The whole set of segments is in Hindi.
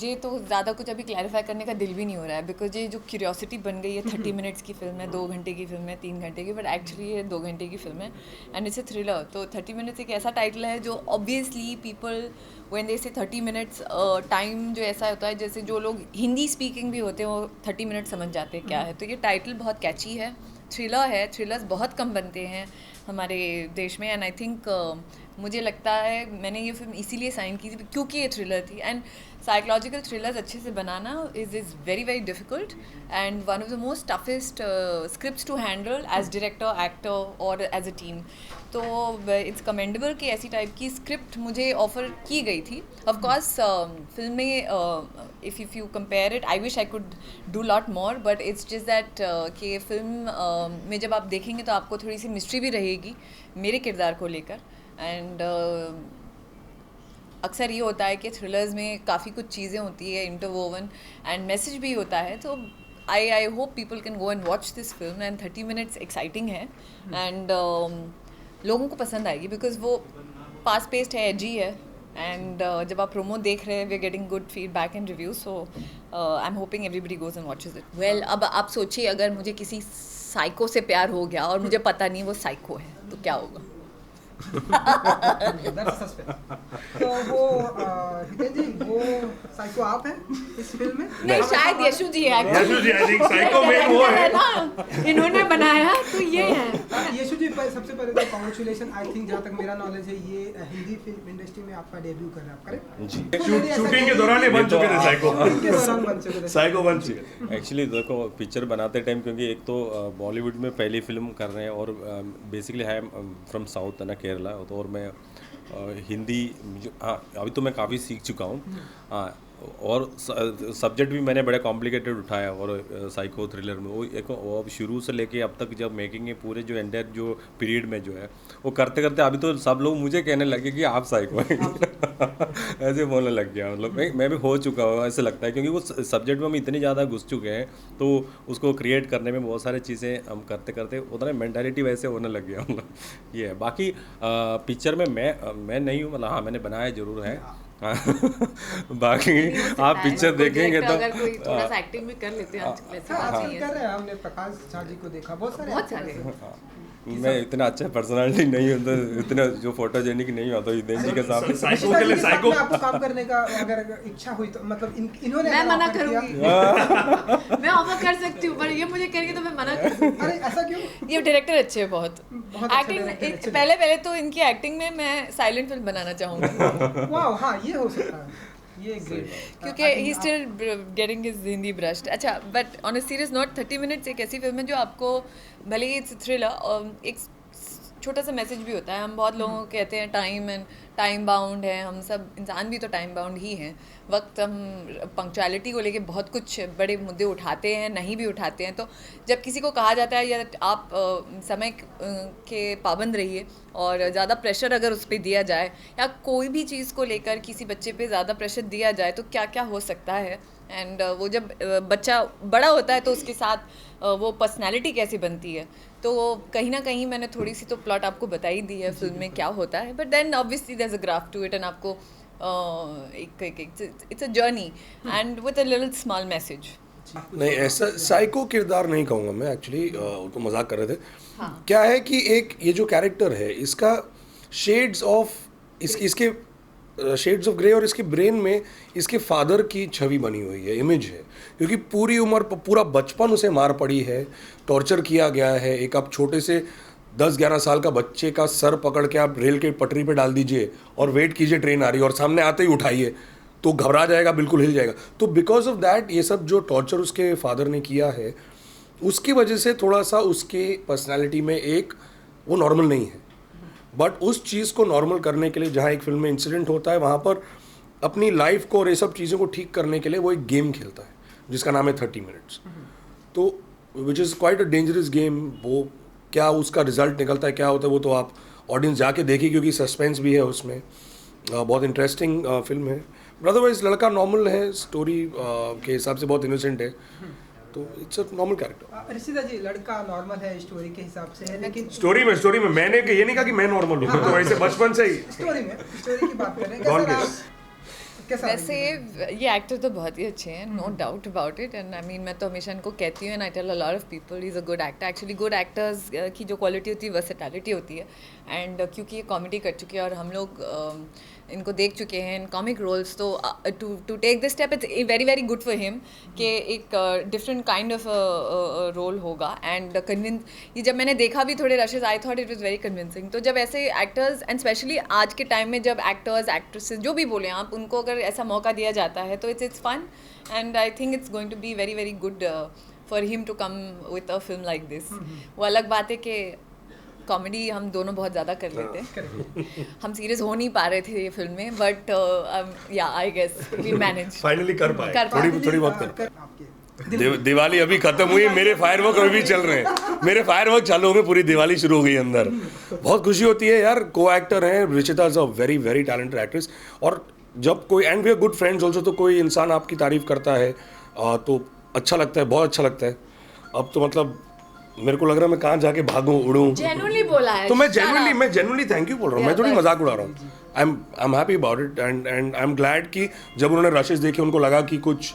मुझे तो ज़्यादा कुछ अभी क्लैरिफाई करने का दिल भी नहीं हो रहा है, बिकॉज ये जो क्यूरियोसिटी बन गई है 30 मिनट्स की फिल्म है, 2 घंटे की फिल्म है, 3 घंटे की, बट एक्चुअली ये 2 घंटे की फिल्म है एंड इट्स ए थ्रिलर। तो 30 मिनट्स एक ऐसा टाइटल है जो ऑब्वियसली पीपल व्हेन दे से 30 मिनट्स, टाइम जो ऐसा होता है जैसे जो लोग हिंदी स्पीकिंग भी होते हैं वो 30 मिनट समझ जाते हैं क्या है। तो ये टाइटल बहुत कैची है, थ्रिलर है, थ्रिलर्स बहुत कम बनते हैं हमारे देश में एंड आई थिंक मुझे लगता है मैंने ये फिल्म इसीलिए साइन की थी क्योंकि ये थ्रिलर थी एंड साइकोलॉजिकल थ्रिलर्स अच्छे से बनाना is very very difficult and one of the most toughest scripts to handle as director, actor और एज अ टीम। तो इट्स कमेंडेबल कि ऐसी टाइप की स्क्रिप्ट मुझे ऑफ़र की गई थी। ऑफ कोर्स फिल्म में if you compare it I wish I could do lot more, but it's just that कि फिल्म में जब आप देखेंगे तो आपको थोड़ी सी मिस्ट्री भी रहेगी मेरे किरदार को लेकर एंड अक्सर ये होता है कि थ्रिलर्स में काफ़ी कुछ चीज़ें होती है इंटरवोवन एंड मैसेज भी होता है। तो I hope people can go and watch this film and 30 minutes exciting है एंड लोगों को पसंद आएगी बिकॉज वो पास पेस्ड है, एजी है एंड जब आप प्रोमो देख रहे हैं we are getting good feedback and review, so I am hoping everybody goes and watches it. Well, अब आप सोचिए अगर मुझे किसी साइको से प्यार हो गया और मुझे पता नहीं वो साइको है तो क्या होगा। तो वो हितेन जी, वो साइको आप हैं इस फिल्म में? नहीं, शायद यशु जी है। यशु जी आई थिंक साइको में वो है ना, इन्होंने बनाया तो ये है। यशु जी, सबसे पहले तो कांग्रेचुलेशन। आई थिंक जहाँ तक मेरा नॉलेज है ये हिंदी फिल्म इंडस्ट्री में आपका डेब्यू कर रहा है, करेक्ट? जी, शूटिंग के दौरान ही बन चुके थे साइको। के दौरान बन चुके थे साइको बन चुके। एक्चुअली देखो, पिक्चर बनाते टाइम क्योंकि एक तो बॉलीवुड में पहली फिल्म कर रहे हैं और बेसिकली है फ्रॉम साउथ है ना, केरला, तो और मैं हिंदी, हाँ अभी तो मैं काफ़ी सीख चुका हूँ। हाँ, और सब्जेक्ट भी मैंने बड़े कॉम्प्लिकेटेड उठाया और साइको थ्रिलर में वो एक वो शुरू से लेके अब तक जब मेकिंग है पूरे जो एंटायर जो पीरियड में जो है वो करते करते अभी तो सब लोग मुझे कहने लगे कि आप साइको हैं। ऐसे बोलने लग गया, मतलब मैं भी हो चुका हूँ ऐसे लगता है, क्योंकि वो सब्जेक्ट में हम इतने ज़्यादा घुस चुके हैं तो उसको क्रिएट करने में बहुत सारी चीज़ें हम करते करते उतना मेंटालिटी वैसे होने लग गया, मतलब ये है। बाकी पिक्चर में मैं नहीं हूँ, मतलब हाँ मैंने बनाया ज़रूर है। बाकी आप पिक्चर देखेंगे तो अगर कोई थोड़ा सा एक्टिंग भी कर लेते हैं आजकल कर रहे हैं। हमने प्रकाश झा जी को देखा, बहुत सारे मैं इतना अच्छा पर्सनालिटी नहीं होता, इतना जो फोटोजेनिक नहीं होता हितेन जी के सामने। साइको के लिए साइको आपको काम करने का अगर इच्छा हुई तो मतलब इन्होंने मैं मना करूंगी। मैं ऑफर कर सकती हूँ पर ये मुझे करेंगे तो मैं मना करूंगी। अरे ऐसा क्यों? ये डायरेक्टर अच्छे हैं बहुत एक्टिंग। पहले तो इनकी एक्टिंग में मैं साइलेंट फिल्म बनाना चाहूँगी। वाह, हाँ ये हो सकता है, ये ग्रेट, क्योंकि he still getting his Hindi brushed. अच्छा, but on a serious note 30 minutes एक ऐसी फिल्म है जो आपको भले ही इट्स थ्रिलर, एक छोटा सा मैसेज भी होता है। हम बहुत लोगों को कहते हैं टाइम बाउंड है, हम सब इंसान भी तो टाइम बाउंड ही हैं। वक्त हम पंक्चुअलिटी को लेके बहुत कुछ बड़े मुद्दे उठाते हैं, नहीं भी उठाते हैं। तो जब किसी को कहा जाता है या आप समय के पाबंद रहिए और ज़्यादा प्रेशर अगर उस पर दिया जाए या कोई भी चीज़ को लेकर किसी बच्चे पे ज़्यादा प्रेशर दिया जाए तो क्या क्या हो सकता है। एंड वो जब बच्चा बड़ा होता है तो उसके साथ वो पर्सनैलिटी कैसे बनती है। तो कहीं ना कहीं मैंने थोड़ी सी तो प्लॉट आपको बता ही दी है फिल्म में क्या होता है, but then obviously there is a graph to it and आपको it's a journey and with a little small message. नहीं, ऐसा साइको किरदार नहीं कहूँगा मैं, एक्चुअली तो मजाक कर रहे थे। हाँ। क्या है कि एक ये जो कैरेक्टर है इसका शेड्स ऑफ इसके शेड्स ऑफ ग्रे और इसके ब्रेन में इसके फादर की छवि बनी हुई है, इमेज है, क्योंकि पूरी उम्र पूरा बचपन उसे मार पड़ी है, टॉर्चर किया गया है। एक आप छोटे से 10-11 साल का बच्चे का सर पकड़ के आप रेल के पटरी पे डाल दीजिए और वेट कीजिए ट्रेन आ रही है और सामने आते ही उठाइए तो घबरा जाएगा, बिल्कुल हिल जाएगा। तो बिकॉज ऑफ दैट ये सब जो टॉर्चर उसके फादर ने किया है उसकी वजह से थोड़ा सा उसके पर्सनैलिटी में एक वो नॉर्मल नहीं है। बट उस चीज़ को नॉर्मल करने के लिए जहाँ एक फिल्म में इंसिडेंट होता है वहाँ पर अपनी लाइफ को और ये सब चीज़ों को ठीक करने के लिए वो एक गेम खेलता है जिसका नाम है 30 मिनट्स। तो which is quite a dangerous game. वो क्या उसका रिजल्ट निकलता है, क्या होता है, वो तो आप ऑडियंस जाके देखिए, क्योंकि सस्पेंस भी है उसमें। बहुत इंटरेस्टिंग फिल्म है। अदरवाइज लड़का नॉर्मल है, स्टोरी के हिसाब से बहुत इनोसेंट है, तो it's a normal character. Rishita ji, लड़का नॉर्मल है स्टोरी के हिसाब से है, लेकिन स्टोरी में मैंने ये नहीं कहा कि मैं नॉर्मल हूँ, तो ऐसे बचपन से ही स्टोरी की बात कर रहे हैं। कैसा वैसे ये एक्टर तो बहुत ही अच्छे हैं, no doubt about it, and I mean मैं तो हमेशा इनको कहती हूँ, and I tell a lot of people is a good actor. Actually good actors की जो क्वालिटी होती है वर्सेटैलिटी होती है, एंड क्योंकि ये कॉमेडी कर चुके हैं और हम लोग इनको देख चुके हैं इन कॉमिक रोल्स, तो to take this step it's very very good for him कि एक डिफरेंट काइंड ऑफ रोल होगा. एंड कन्विंस ये जब मैंने देखा भी थोड़े rushes, I thought it was very convincing. तो जब ऐसे एक्टर्स, एंड स्पेशली आज के टाइम में जब एक्टर्स एक्ट्रेसेस जो भी बोले आप, उनको अगर ऐसा मौका दिया जाता है तो it's fun, and I think it's going to be very very good for him to come with a film like this. वो अलग बात है कि कॉमेडी हम दोनों बहुत ज़्यादा कर लेते हैं, हम सीरियस हो नहीं पा रहे थे ये फिल्म में, but yeah I guess we manage. Finally कर पाए, थोड़ी बहुत कर आपके दिवाली अभी खत्म हुई, मेरे फायरवर्क अभी भी चल रहे हैं, मेरे फायरवर्क चालू हो गए, पूरी दिवाली शुरू हो गई अंदर. बहुत खुशी होती है यार, को एक्टर हैं, Richita is a very very talented actress. और जब कोई, and we are good friends also, तो कोई इंसान आपकी तारीफ करता है तो अच्छा लगता है, बहुत अच्छा लगता है. अब तो मतलब मेरे को लग रहा है मैं कहाँ जाके भागूं उड़ूं. जेन्युइनली बोला है तो मैं जेन्युइनली थैंक यू बोल रहा हूँ, मैं थोड़ी मजाक उड़ा रहा हूँ. I am happy about it, and I am glad कि जब उन्होंने रशेस देखे उनको लगा कि कुछ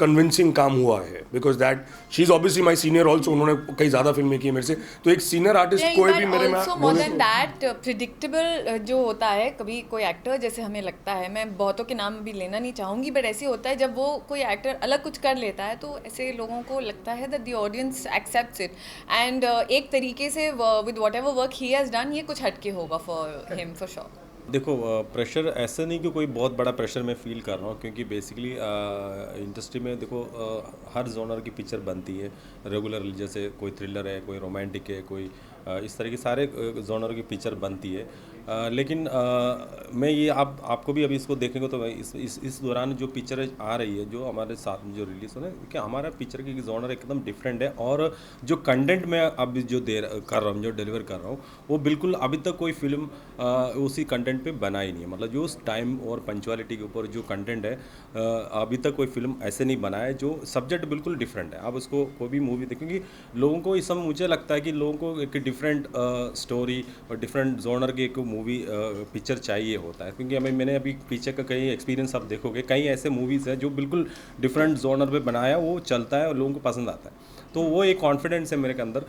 कन्विंसिंग काम हुआ है, because that she is obviously my senior also. उन्होंने कई ज़्यादा फिल्में की है मेरे से, तो एक सीनियर आर्टिस्ट कोई भी मेरे में मोर देन दैट प्रिडिक्टेबल जो होता है कभी कोई एक्टर, जैसे हमें लगता है, मैं बहुतों के नाम अभी लेना नहीं चाहूँगी, बट ऐसे होता है जब वो कोई एक्टर अलग कुछ कर लेता है तो ऐसे लोगों को लगता है that the audience accepts it, and एक तरीके से with what ever work he has done ये कुछ हटके होगा फॉर हिम फॉर श्योर. देखो प्रेशर ऐसा नहीं कि कोई बहुत बड़ा प्रेशर मैं फील कर रहा हूँ, क्योंकि बेसिकली इंडस्ट्री में देखो हर जोनर की पिक्चर बनती है रेगुलरली. जैसे कोई थ्रिलर है, कोई रोमांटिक है, कोई इस तरह की सारे जोनर की पिक्चर बनती है. लेकिन मैं ये आपको भी अभी इसको देखेंगे तो इस दौरान जो पिक्चर आ रही है, जो हमारे साथ में जो रिलीज़ हो रहा है, कि हमारा पिक्चर की जोनर एकदम डिफरेंट है, और जो कंटेंट मैं अभी जो कर रहा हूँ, जो डिलीवर कर रहा हूँ, वो बिल्कुल अभी तक कोई फिल्म उसी कंटेंट पे बना ही नहीं है. मतलब जो उस टाइम और पंचुअलिटी के ऊपर जो कंटेंट है, अभी तक कोई फिल्म ऐसे नहीं बना है. जो सब्जेक्ट बिल्कुल डिफरेंट है. आप उसको कोई भी मूवी देखेंगे, लोगों को इस समय मुझे लगता है कि लोगों को एक डिफरेंट स्टोरी और डिफरेंट जोनर की एक मूवी पिक्चर चाहिए होता है. क्योंकि मैंने अभी पीछे का कई एक्सपीरियंस आप देखोगे, कई ऐसे मूवीज़ हैं जो बिल्कुल डिफरेंट जोनर पे बनाया, वो चलता है और लोगों को पसंद आता है. तो वो एक कॉन्फिडेंस है मेरे के अंदर,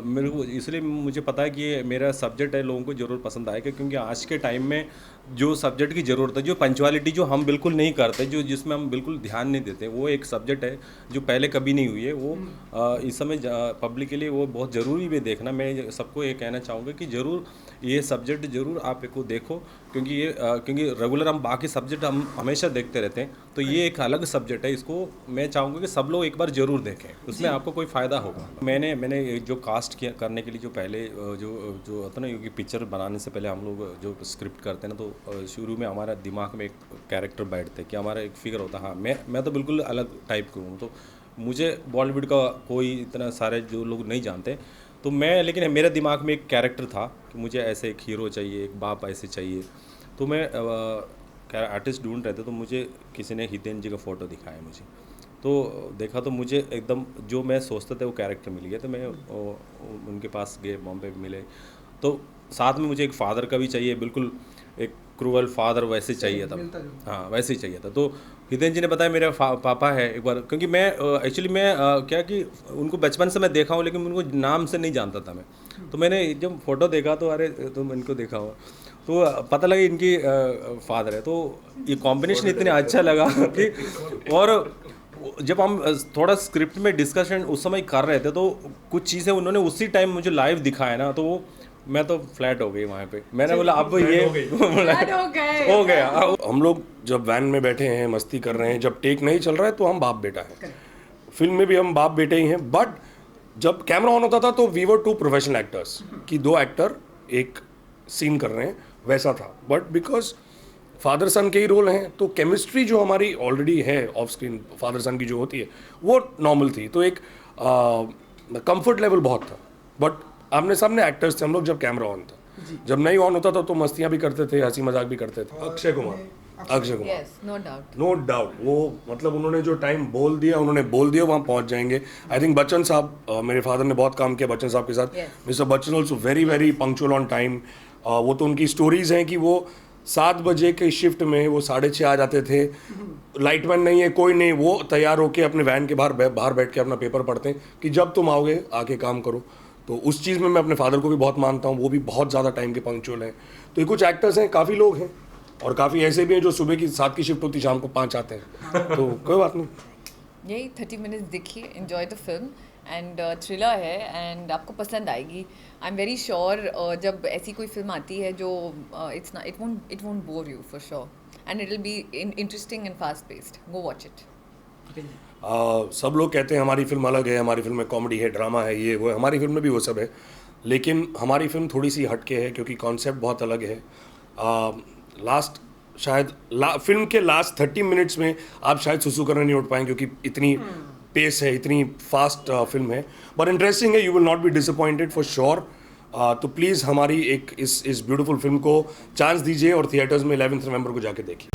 मेरे को इसलिए मुझे पता है कि ये मेरा सब्जेक्ट है, लोगों को ज़रूर पसंद आएगा. क्योंकि आज के टाइम में जो सब्जेक्ट की ज़रूरत है, जो पंचुअलिटी जो हम बिल्कुल नहीं करते, जो जिसमें हम बिल्कुल ध्यान नहीं देते, वो एक सब्जेक्ट है जो पहले कभी नहीं हुई है. वो इस समय पब्लिक के लिए वो बहुत ज़रूरी भी देखना. मैं सबको ये कहना चाहूँगा कि ज़रूर ये सब्जेक्ट ज़रूर आप को देखो, क्योंकि ये क्योंकि रेगुलर हम बाकी सब्जेक्ट हम हमेशा देखते रहते हैं, तो ये एक अलग सब्जेक्ट है. इसको मैं चाहूँगा कि सब लोग एक बार ज़रूर देखें, उसमें आपको कोई फ़ायदा होगा. मैंने जो कास्ट किया करने के लिए जो पहले जो होता ना, क्योंकि पिक्चर बनाने से पहले हम लोग जो स्क्रिप्ट करते हैं ना, तो शुरू में हमारा दिमाग में एक कैरेक्टर बैठते हैं कि हमारा एक फिगर होता है. हाँ, मैं तो बिल्कुल अलग टाइप का हूँ, तो मुझे बॉलीवुड का कोई इतना सारे जो लोग नहीं जानते, तो मैं, लेकिन मेरे दिमाग में एक कैरेक्टर था कि मुझे ऐसे एक हीरो चाहिए, एक बाप ऐसे चाहिए. तो मैं आर्टिस्ट ढूंढ रहे थे, तो मुझे किसी ने हितेन जी का फ़ोटो दिखाया मुझे, तो देखा तो मुझे एकदम जो मैं सोचता था वो कैरेक्टर मिल गया. तो मैं उनके पास गए, बॉम्बे मिले, तो साथ में मुझे एक फ़ादर का भी चाहिए, बिल्कुल एक क्रूअल फादर वैसे चाहिए था. हाँ, वैसे ही चाहिए था. तो हितेन जी ने बताया मेरे पापा है एक बार, क्योंकि मैं एक्चुअली मैं क्या कि उनको बचपन से मैं देखा हूँ, लेकिन उनको नाम से नहीं जानता था मैं. तो मैंने जब फोटो देखा तो अरे तुम इनको देखा हो, तो पता लगा इनकी फादर है. तो ये कॉम्बिनेशन इतने अच्छा लगा कि, और जब हम थोड़ा स्क्रिप्ट में डिस्कशन उस समय कर रहे थे, तो कुछ चीज़ें उन्होंने उसी टाइम मुझे लाइव दिखाया ना, तो वो मैं तो फ्लैट हो गई वहाँ पे. मैंने बोला अब ये हो गया. हम लोग जब वैन में बैठे हैं, मस्ती कर रहे हैं, जब टेक नहीं चल रहा है तो हम बाप बेटा है. फिल्म में भी हम बाप बेटे ही हैं. बट जब कैमरा ऑन होता था तो वी वर 2 प्रोफेशनल एक्टर्स, कि 2 एक्टर एक सीन कर रहे हैं, वैसा था. बट बिकॉज फादर सन के ही रोल हैं, तो केमिस्ट्री जो हमारी ऑलरेडी है ऑफ स्क्रीन फादर सन की जो होती है, वो नॉर्मल थी. तो एक कंफर्ट लेवल बहुत था. बट आमने सामने एक्टर्स थे हम लोग जब कैमरा ऑन था. जब नहीं ऑन होता था तो मस्तियाँ भी करते थे, हंसी मजाक भी करते थे. अक्षय कुमार नो डाउट वो मतलब उन्होंने जो टाइम बोल दिया, उन्होंने बोल दिया, वहाँ पहुँच जाएंगे. आई थिंक बच्चन साहब, मेरे फादर ने बहुत काम किया बच्चन साहब के साथ. Mister Bachchan also very very punctual on time. वो तो उनकी स्टोरीज हैं कि वो 7 बजे के शिफ्ट में वो 6:30 आ जाते थे, लाइटमैन नहीं है कोई नहीं, वो तैयार होके अपने वैन के बाहर बैठ के अपना पेपर पढ़ते हैं कि जब तुम आओगे आके काम करो। तो उस चीज़ में मैं अपने फादर को भी बहुत मानता हूँ, वो भी बहुत ज़्यादा टाइम के पंक्चुअल हैं। तो ये कुछ एक्टर्स हैं, काफ़ी लोग हैं, और काफ़ी ऐसे भी हैं जो सुबह की 7 की शिफ्ट होती शाम को 5 आते हैं, तो कोई बात नहीं। यही 30 मिनट्स देखिए, enjoy the film and thriller है एंड आपको पसंद आएगी। आई एम वेरी श्योर जब ऐसी कोई फिल्म आती है जो it won't bore you for sure and it will be interesting and fast paced. Go watch it. सब लोग कहते हैं हमारी फिल्म अलग है, हमारी फिल्म में कॉमेडी है, ड्रामा है, ये वो है। हमारी फिल्म में भी वो सब है, लेकिन हमारी फिल्म थोड़ी सी हटके है क्योंकि कॉन्सेप्ट बहुत अलग है। फिल्म के लास्ट 30 मिनट्स में आप शायद सुसु करने नहीं उठ पाएंगे क्योंकि इतनी पेस है, इतनी फास्ट फिल्म है, बट इंटरेस्टिंग है। You will not be disappointed for sure. तो प्लीज़ हमारी इस ब्यूटीफुल फिल्म को चांस दीजिए और थिएटर्स में 11 नवंबर को जाके देखिए।